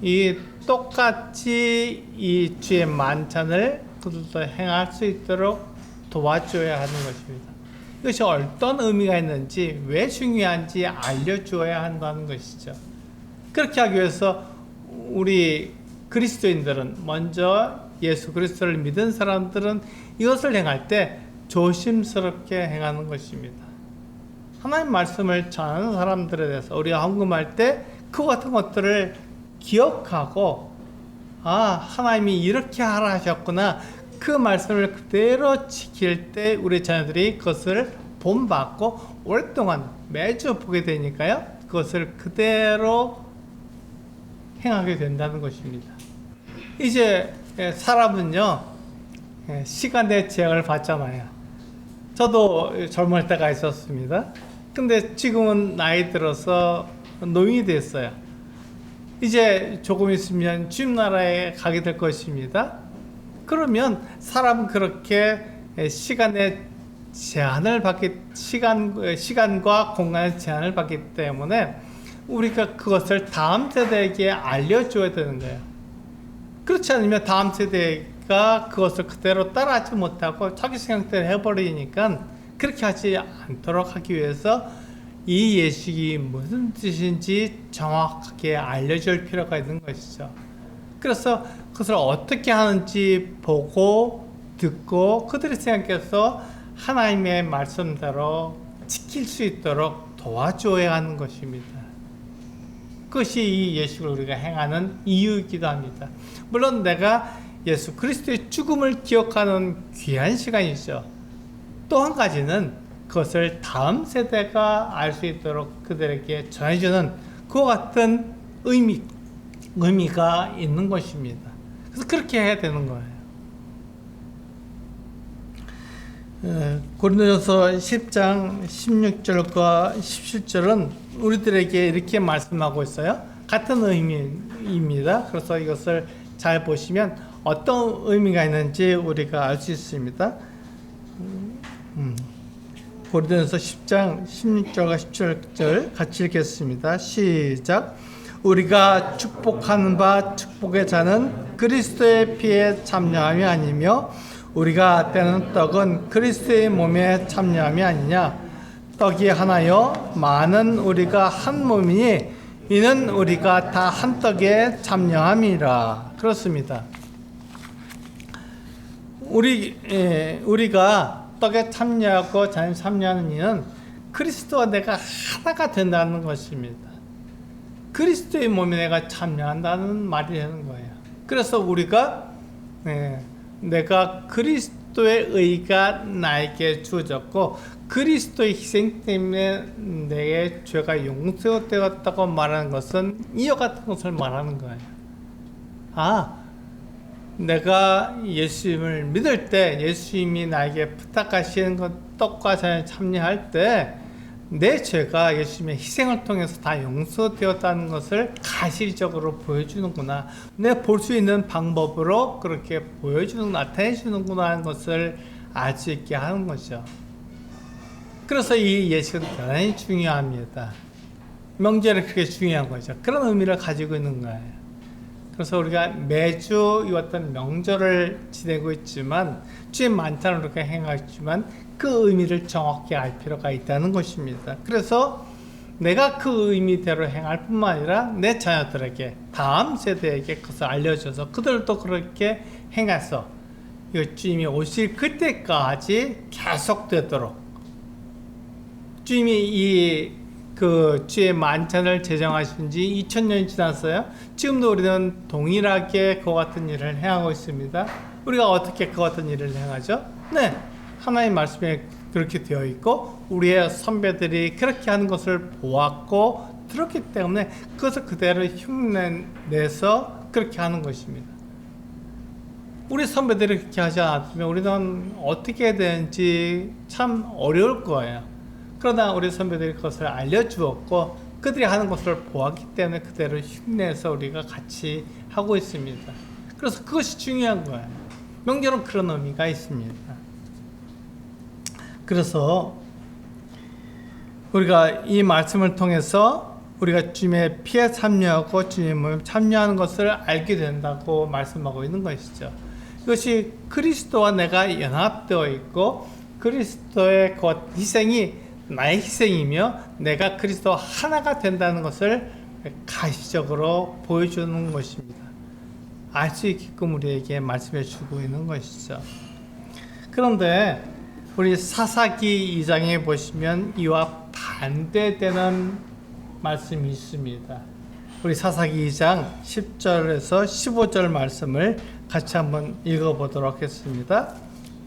이 똑같이 이 주의 만찬을 그들도 행할 수 있도록 도와줘야 하는 것입니다. 이것이 어떤 의미가 있는지 왜 중요한지 알려줘야 한다는 것이죠. 그렇게 하기 위해서 우리 그리스도인들은 먼저 예수 그리스도를 믿은 사람들은 이것을 행할 때 조심스럽게 행하는 것입니다. 하나님 말씀을 전하는 사람들에 대해서 우리가 헌금할 때 그 같은 것들을 기억하고 하나님이 이렇게 하라 하셨구나 그 말씀을 그대로 지킬 때 우리 자녀들이 그것을 본받고 오랫동안 매주 보게 되니까요 그것을 그대로 행하게 된다는 것입니다. 이제 사람은요 시간의 제약을 받잖아요. 저도 젊을 때가 있었습니다. 근데 지금은 나이 들어서 노인이 됐어요. 이제 조금 있으면 주님 나라에 가게 될 것입니다. 그러면 사람은 그렇게 시간의 제한을 시간과 공간의 제한을 받기 때문에 우리가 그것을 다음 세대에게 알려줘야 되는 거예요. 그렇지 않으면 다음 세대가 그것을 그대로 따라하지 못하고 자기 생각대로 해버리니까 그렇게 하지 않도록 하기 위해서 이 예식이 무슨 뜻인지 정확하게 알려줄 필요가 있는 것이죠. 그래서 그것을 어떻게 하는지 보고 듣고 그들의 생각해서 하나님의 말씀대로 지킬 수 있도록 도와줘야 하는 것입니다. 그것이 이 예식을 우리가 행하는 이유이기도 합니다. 물론 내가 예수 그리스도의 죽음을 기억하는 귀한 시간이죠. 또 한 가지는 그것을 다음 세대가 알 수 있도록 그들에게 전해주는 그와 같은 의미가 있는 것입니다. 그래서 그렇게 해야 되는 거예요. 고린도전서 10장 16절과 17절은 우리들에게 이렇게 말씀하고 있어요. 같은 의미입니다. 그래서 이것을 잘 보시면 어떤 의미가 있는지 우리가 알 수 있습니다. 고린도전서 10장 16절과 17절 같이 읽겠습니다. 시작. 우리가 축복하는 바 축복의 잔은 그리스도의 피에 참여함이 아니며 우리가 떼는 떡은 그리스도의 몸에 참여함이 아니냐. 떡이 하나요 많은 우리가 한 몸이니 이는 우리가 다 한 떡에 참여함이라. 그렇습니다. 우리가 떡에 참여하고 참여하는 이는 그리스도와 내가 하나가 된다는 것입니다. 그리스도의 몸에 내가 참여한다는 말이 되는 거예요. 그래서 우리가 내가 그리스도의 의가 나에게 주어졌고 그리스도의 희생 때문에 내 죄가 용서되었다고 말하는 것은 이와 같은 것을 말하는 거예요. 내가 예수님을 믿을 때 예수님이 나에게 부탁하시는 것 떡과 잔에 참여할 때 내 죄가 예수님의 희생을 통해서 다 용서되었다는 것을 가시적으로 보여주는구나. 내가 볼 수 있는 방법으로 그렇게 나타내주는구나 하는 것을 알 수 있게 하는 거죠. 그래서 이 예식은 대단히 중요합니다. 명절이 그렇게 중요한 거죠. 그런 의미를 가지고 있는 거예요. 그래서 우리가 매주 이 어떤 명절을 지내고 있지만 주의 만찬을 그렇게 행하지만 그 의미를 정확히 알 필요가 있다는 것입니다. 그래서 내가 그 의미대로 행할 뿐만 아니라 내 자녀들에게 다음 세대에게 그것을 알려줘서 그들도 그렇게 행해서 주님이 오실 그때까지 계속되도록 주님이 주의 만찬을 제정하신 지 2000년이 지났어요. 지금도 우리는 동일하게 그와 같은 일을 행하고 있습니다. 우리가 어떻게 그와 같은 일을 행하죠? 하나님 말씀에 그렇게 되어 있고 우리의 선배들이 그렇게 하는 것을 보았고 들었기 때문에 그것을 그대로 흉내내서 그렇게 하는 것입니다. 우리 선배들이 그렇게 하지 않았으면 우리는 어떻게 해야 되는지 참 어려울 거예요. 그러나 우리 선배들이 그것을 알려주었고 그들이 하는 것을 보았기 때문에 그대로 흉내내서 우리가 같이 하고 있습니다. 그래서 그것이 중요한 거예요. 명절은 그런 의미가 있습니다. 그래서 우리가 이 말씀을 통해서 우리가 주님의 피에 참여하고 주님의 몸에 참여하는 것을 알게 된다고 말씀하고 있는 것이죠. 이것이 그리스도와 내가 연합되어 있고 그리스도의 희생이 나의 희생이며 내가 그리스도와 하나가 된다는 것을 가시적으로 보여주는 것입니다. 알 수 있게끔 우리에게 말씀해 주고 있는 것이죠. 그런데 우리 사사기 2장에 보시면 이와 반대되는 말씀이 있습니다. 우리 사사기 2장 10절에서 15절 말씀을 같이 한번 읽어보도록 하겠습니다.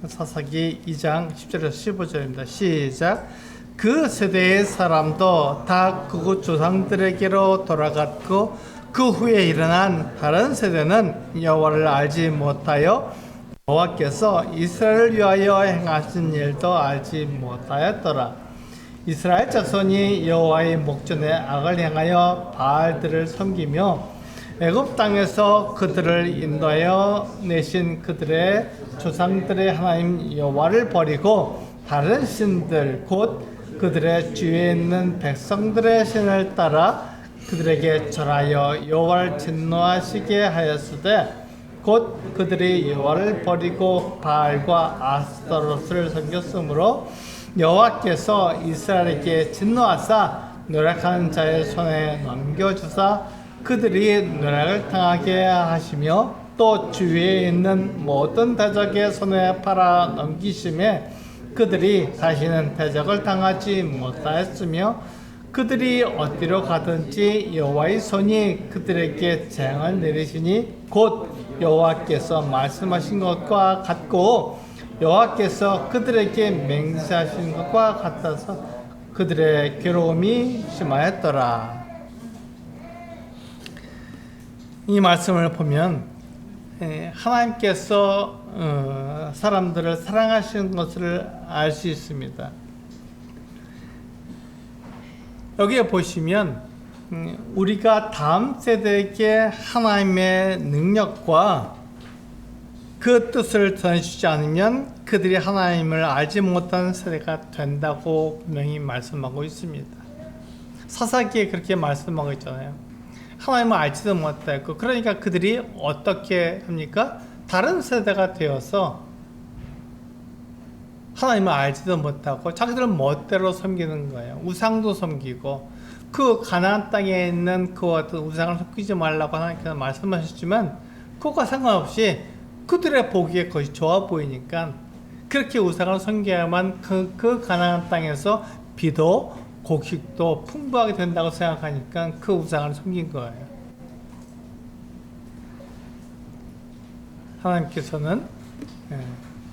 사사기 2장 10절에서 15절입니다. 시작. 그 세대의 사람도 다 그곳 조상들에게로 돌아갔고 그 후에 일어난 다른 세대는 여호와를 알지 못하여 여호와께서 이스라엘을 위하여 행하신 일도 알지 못하였더라. 이스라엘 자손이 여호와의 목전에 악을 행하여 바알들을 섬기며 애굽 땅에서 그들을 인도하여 내신 그들의 조상들의 하나님 여호와를 버리고 다른 신들 곧 그들의 주위에 있는 백성들의 신을 따라 그들에게 절하여 여호와를 진노하시게 하였으되 곧 그들이 여호와를 버리고 바알과 아스타롯을 섬겼으므로 여호와께서 이스라엘에게 진노하사 노력하는 자의 손에 넘겨주사 그들이 노력을 당하게 하시며 또 주위에 있는 모든 대적의 손에 팔아 넘기심에 그들이 다시는 대적을 당하지 못하였으며 그들이 어디로 가든지 여호와의 손이 그들에게 재앙을 내리시니 곧 여호와께서 말씀하신 것과 같고 여호와께서 그들에게 맹세하신 것과 같아서 그들의 괴로움이 심하였더라. 이 말씀을 보면 하나님께서 사람들을 사랑하시는 것을 알 수 있습니다. 여기에 보시면 우리가 다음 세대에게 하나님의 능력과 그 뜻을 전해주지 않으면 그들이 하나님을 알지 못하는 세대가 된다고 분명히 말씀하고 있습니다. 사사기에 그렇게 말씀하고 있잖아요. 하나님을 알지도 못했고 그러니까 그들이 어떻게 합니까? 다른 세대가 되어서 하나님을 알지도 못하고 자기들은 멋대로 섬기는 거예요. 우상도 섬기고 그 가나안 땅에 있는 그 어떤 우상을 섬기지 말라고 하나님께서 말씀하셨지만 그것과 상관없이 그들의 보기에 그것이 좋아 보이니까 그렇게 우상을 섬겨야만 그 가나안 땅에서 비도 곡식도 풍부하게 된다고 생각하니까 그 우상을 섬긴 거예요. 하나님께서는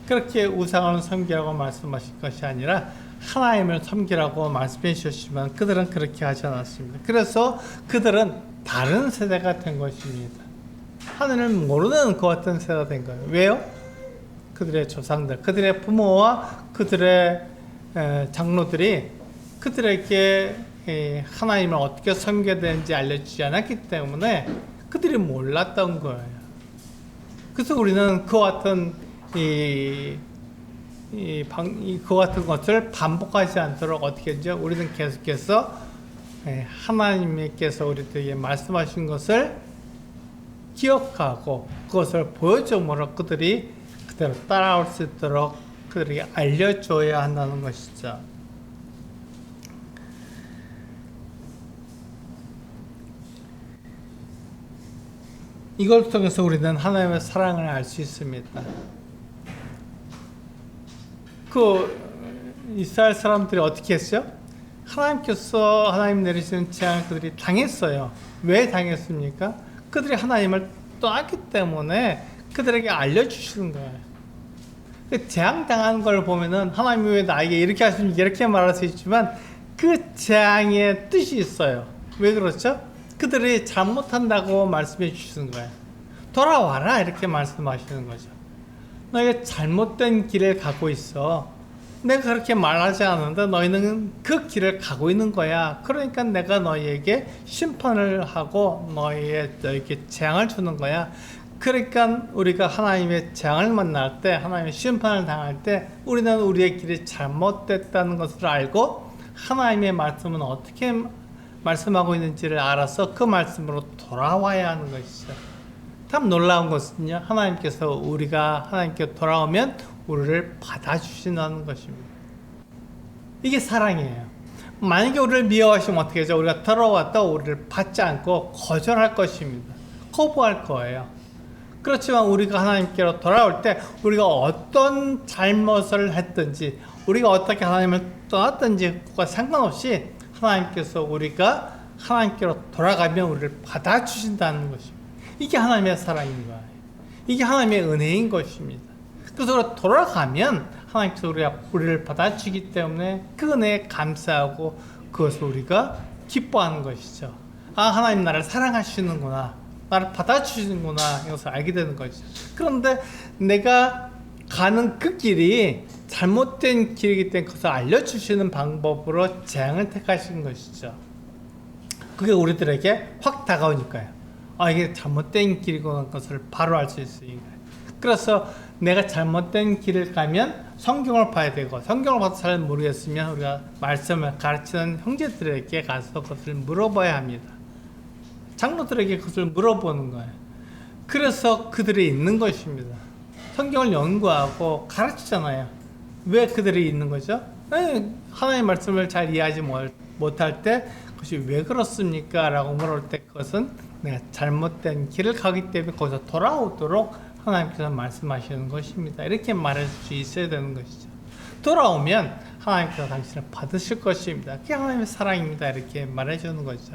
그렇게 우상을 섬기라고 말씀하신 것이 아니라 하나님을 섬기라고 말씀해 주셨지만 그들은 그렇게 하지 않았습니다. 그래서 그들은 다른 세대가 된 것입니다. 하늘을 모르는 그 어떤 세대가 된 거예요. 왜요? 그들의 조상들, 그들의 부모와 그들의 장로들이 그들에게 하나님을 어떻게 섬겨야 되는지 알려주지 않았기 때문에 그들이 몰랐던 거예요. 그래서 우리는 그와 같은 그와 같은 것을 반복하지 않도록 어떻게 하죠? 우리는 계속해서 하나님께서 우리들에게 말씀하신 것을 기억하고 그것을 보여줌으로 그들이 그대로 따라올 수 있도록 그들에게 알려줘야 한다는 것이죠. 이걸 통해서 우리는 하나님의 사랑을 알 수 있습니다. 그 이스라엘 사람들이 어떻게 했어요? 하나님께서 하나님 내리시는 재앙을 그들이 당했어요. 왜 당했습니까? 그들이 하나님을 떠났기 때문에 그들에게 알려주시는 거예요. 재앙 당한 걸 보면은 하나님이 왜 나에게 이렇게 하시면 이렇게 말할 수 있지만 그 재앙의 뜻이 있어요. 왜 그렇죠? 그들이 잘못한다고 말씀해 주시는 거예요. 돌아와라 이렇게 말씀하시는 거죠. 너희가 잘못된 길을 가고 있어. 내가 그렇게 말하지 않는데 너희는 그 길을 가고 있는 거야. 그러니까 내가 너희에게 심판을 하고 너희에게 재앙을 주는 거야. 그러니까 우리가 하나님의 재앙을 만날 때, 하나님의 심판을 당할 때 우리는 우리의 길이 잘못됐다는 것을 알고 하나님의 말씀은 어떻게 말씀하고 있는지를 알아서 그 말씀으로 돌아와야 하는 것이죠. 참 놀라운 것은요, 하나님께서 우리가 하나님께 돌아오면 우리를 받아주신다는 것입니다. 이게 사랑이에요. 만약에 우리를 미워하시면 어떻게 하죠? 우리가 돌아왔다고 우리를 받지 않고 거절할 것입니다. 거부할 거예요. 그렇지만 우리가 하나님께로 돌아올 때 우리가 어떤 잘못을 했든지 우리가 어떻게 하나님을 떠났든지과 상관없이 하나님께서 우리가 하나님께로 돌아가면 우리를 받아주신다는 것입니다. 이게 하나님의 사랑인 거예요. 이게 하나님의 은혜인 것입니다. 그래서 우리가 돌아가면 하나님께서 우리를 받아주기 때문에 그 은혜에 감사하고 그것을 우리가 기뻐하는 것이죠. 아, 하나님 나를 사랑하시는구나. 나를 받아주시는구나. 이것을 알게 되는 것이죠. 그런데 내가 가는 그 길이 잘못된 길이기 때문에 그것을 알려주시는 방법으로 재앙을 택하신 것이죠. 그게 우리들에게 확 다가오니까요. 아, 이게 잘못된 길이구나 것을 바로 알 수 있으니까요. 그래서 내가 잘못된 길을 가면 성경을 봐야 되고 성경을 봐도 잘 모르겠으면 우리가 말씀을 가르치는 형제들에게 가서 그것을 물어봐야 합니다. 장로들에게 그것을 물어보는 거예요. 그래서 그들이 있는 것입니다. 성경을 연구하고 가르치잖아요. 왜 그들이 있는 거죠? 하나님의 말씀을 잘 이해하지 못할 때 그것이 왜 그렇습니까? 라고 물을 때 그것은 내가 잘못된 길을 가기 때문에 거기서 돌아오도록 하나님께서 말씀하시는 것입니다. 이렇게 말할 수 있어야 되는 것이죠. 돌아오면 하나님께서 당신을 받으실 것입니다. 그게 하나님의 사랑입니다. 이렇게 말해주는 거죠.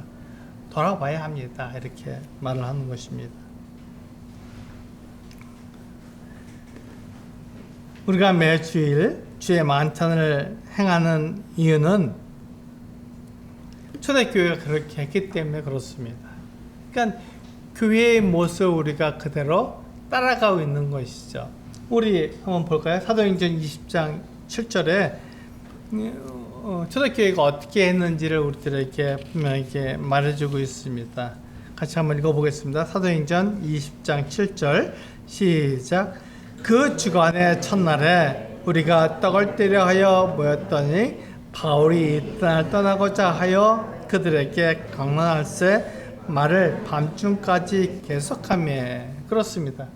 돌아와야 합니다. 이렇게 말을 하는 것입니다. 우리가 매주일 주의 만찬을 행하는 이유는 초대교회가 그렇게 했기 때문에 그렇습니다. 그러니까 교회의 모습을 우리가 그대로 따라가고 있는 것이죠. 우리 한번 볼까요? 사도행전 20장 7절에 초대교회가 어떻게 했는지를 우리들에게 분명하게 말해주고 있습니다. 같이 한번 읽어보겠습니다. 사도행전 20장 7절 시작. 그 주간의 첫날에 우리가 떡을 떼려 하여 모였더니 바울이 이 땅을 떠나고자 하여 그들에게 강론할세 말을 밤중까지 계속하며. 그렇습니다.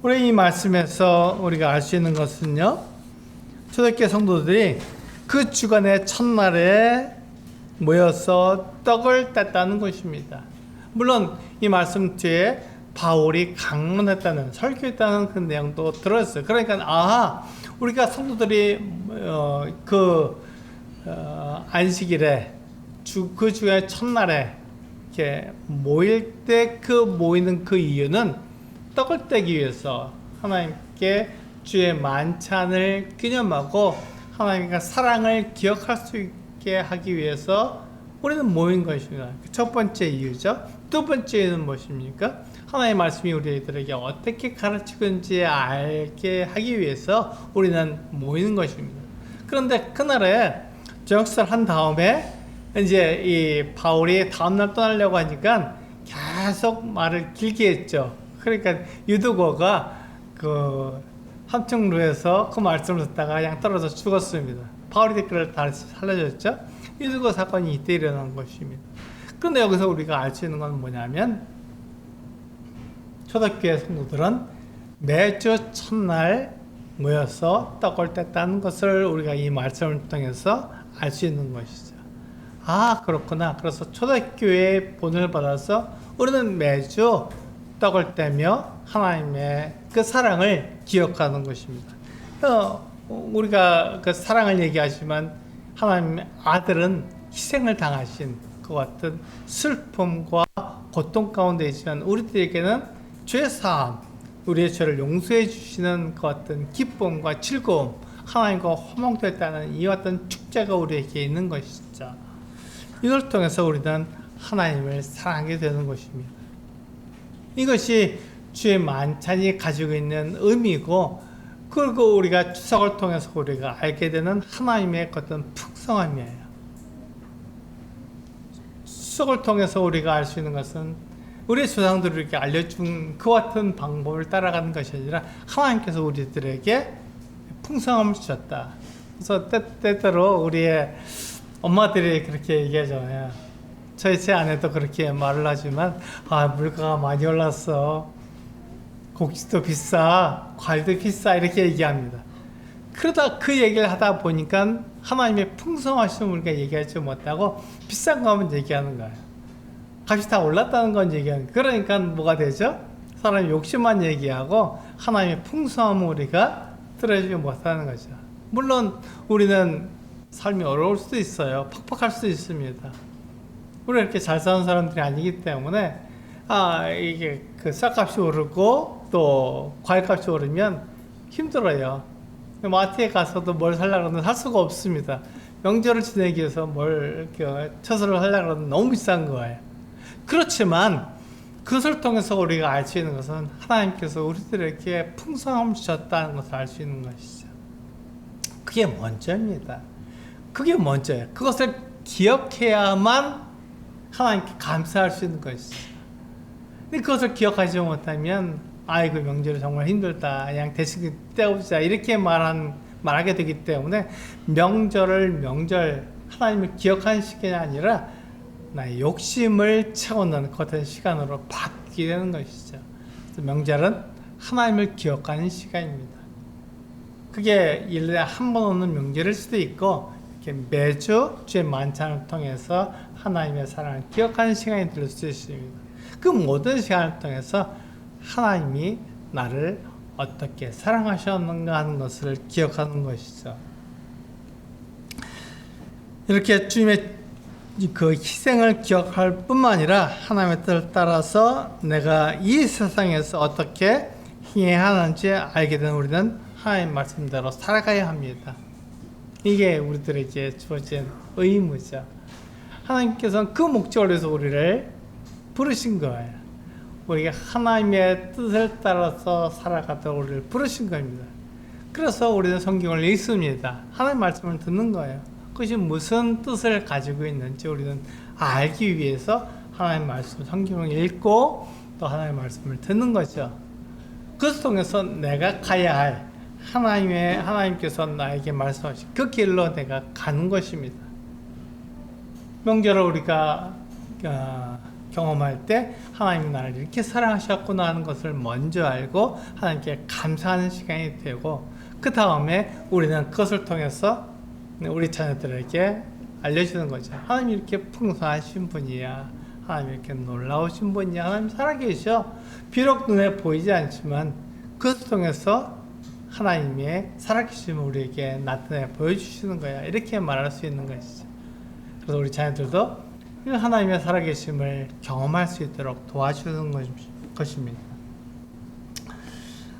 우리 이 말씀에서 우리가 알 수 있는 것은요, 초대교회 성도들이 그 주간의 첫날에 모여서 떡을 뗐다는 것입니다. 물론 이 말씀 뒤에 바울이 강론했다는, 설교했다는 그 내용도 들었어요. 그러니까 우리가 성도들이 안식일에 그 주의 첫날에 이렇게 모일 때 그 모이는 그 이유는 떡을 떼기 위해서, 하나님께 주의 만찬을 기념하고 하나님과 사랑을 기억할 수 있게 하기 위해서 우리는 모인 것입니다. 첫 번째 이유죠. 두 번째는 무엇입니까? 하나님의 말씀이 우리들에게 어떻게 가르치는지 알게 하기 위해서 우리는 모이는 것입니다. 그런데 그날에 저녁식사를 한 다음에 이제 이 바울이 다음날 떠나려고 하니까 계속 말을 길게 했죠. 그러니까 유두고가 그 함청루에서 그 말씀을 듣다가 그냥 떨어져 죽었습니다. 바울이 댓글을 다 살려줬죠. 유두고 사건이 이때 일어난 것입니다. 그런데 여기서 우리가 알 수 있는 건 뭐냐면, 초대교회 성도들은 매주 첫날 모여서 떡을 뗐다는 것을 우리가 이 말씀을 통해서 알 수 있는 것이죠. 그렇구나. 그래서 초대교회의 본을 받아서 우리는 매주 떡을 떼며 하나님의 그 사랑을 기억하는 것입니다. 우리가 그 사랑을 얘기하지만 하나님의 아들은 희생을 당하신 것 같은 슬픔과 고통 가운데 있지만, 우리들에게는 죄 사함, 우리의 죄를 용서해 주시는 것 같은 기쁨과 즐거움, 하나님과 화목됐다는 이와 같은 축제가 우리에게 있는 것이죠. 이걸 통해서 우리는 하나님을 사랑하게 되는 것입니다. 이것이 주의 만찬이 가지고 있는 의미고, 그리고 우리가 추석을 통해서 우리가 알게 되는 하나님의 어떤 풍성함이에요. 추석을 통해서 우리가 알 수 있는 것은 우리 조상들이 이렇게 알려준 그 같은 방법을 따라가는 것이 아니라 하나님께서 우리들에게 풍성함을 주셨다. 그래서 때때로 우리의 엄마들이 그렇게 얘기하잖아요. 제 아내도 그렇게 말을 하지만, 물가가 많이 올랐어. 고기도 비싸, 과일도 비싸, 이렇게 얘기합니다. 그러다 그 얘기를 하다 보니까 하나님의 풍성하심을 우리가 얘기하지 못하고 비싼 거만 얘기하는 거예요. 값이 다 올랐다는 건 얘기하는 거예요. 그러니까 뭐가 되죠? 사람이 욕심만 얘기하고 하나님의 풍성함을 우리가 들어주지 못하는 거죠. 물론 우리는 삶이 어려울 수도 있어요. 팍팍할 수도 있습니다. 우리가 이렇게 잘 사는 사람들이 아니기 때문에 이게 그 쌀값이 오르고 또 과일값이 오르면 힘들어요. 마트에 가서도 뭘 살려고 하면 살 수가 없습니다. 명절을 지내기 위해서 뭘 처서를 하려고 하면 너무 비싼 거예요. 그렇지만 그것을 통해서 우리가 알 수 있는 것은 하나님께서 우리들에게 풍성함을 주셨다는 것을 알 수 있는 것이죠. 그게 먼저입니다. 그게 먼저예요. 그것을 기억해야만 하나님께 감사할 수 있는 것이죠. 근데 그것을 기억하지 못하면, 아이고 명절이 정말 힘들다, 그냥 대신 때우자, 이렇게 말하게 되기 때문에 명절 하나님을 기억하는 시간이 아니라 나의 욕심을 채우는 그런 시간으로 바뀌게 되는 것이죠. 그래서 명절은 하나님을 기억하는 시간입니다. 그게 1년에 한 번 오는 명절일 수도 있고, 이렇게 매주 주의 만찬을 통해서 하나님의 사랑을 기억하는 시간이 될 수 있습니다. 그 모든 시간을 통해서 하나님이 나를 어떻게 사랑하셨는가 하는 것을 기억하는 것이죠. 이렇게 주님의 그 희생을 기억할 뿐만 아니라 하나님의 뜻을 따라서 내가 이 세상에서 어떻게 행해야 하는지 알게 된 우리는 하나님 말씀대로 살아가야 합니다. 이게 우리들에게 주어진 의무죠. 하나님께서는 그 목적을 위해서 우리를 부르신 거예요. 우리가 하나님의 뜻을 따라서 살아가도록 우리를 부르신 겁니다. 그래서 우리는 성경을 읽습니다. 하나님 말씀을 듣는 거예요. 그것이 무슨 뜻을 가지고 있는지 우리는 알기 위해서 하나님 말씀, 성경을 읽고 또 하나님 말씀을 듣는 거죠. 그것을 통해서 내가 가야 할 하나님께서 나에게 말씀하신 그 길로 내가 가는 것입니다. 명절을 우리가 경험할 때 하나님이 나를 이렇게 사랑하셨구나 하는 것을 먼저 알고 하나님께 감사하는 시간이 되고, 그 다음에 우리는 그것을 통해서 우리 자녀들에게 알려주는 거죠. 하나님 이렇게 풍성하신 분이야. 하나님 이렇게 놀라우신 분이야. 하나님 살아계셔. 비록 눈에 보이지 않지만 그것을 통해서 하나님의 살아계심을 우리에게 나타내 보여주시는 거야. 이렇게 말할 수 있는 것이죠. 그래서 우리 자녀들도 하나님의 살아계심을 경험할 수 있도록 도와주는 것입니다.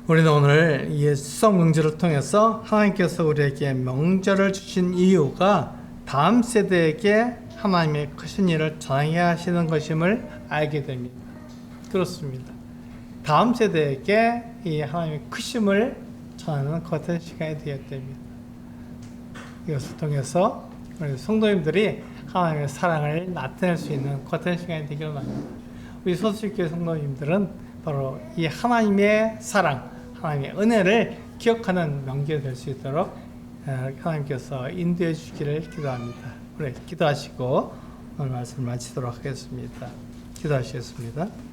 우리는 오늘 이 수성 명절을 통해서 하나님께서 우리에게 명절을 주신 이유가 다음 세대에게 하나님의 크신 일을 전해야 하시는 것임을 알게 됩니다. 그렇습니다. 다음 세대에게 이 하나님의 크심을 전하는 같은 시간이 되었답니다. 이것을 통해서 우리 성도님들이 하나님의 사랑을 나타낼 수 있는 같은 시간이 되기를 원합니다. 우리 소수교회 성도님들은 바로 이 하나님의 사랑, 하나님의 은혜를 기억하는 명절이 될 수 있도록 하나님께서 인도해 주시기를 기도합니다. 우리 기도하시고 오늘 말씀을 마치도록 하겠습니다. 기도하시겠습니다.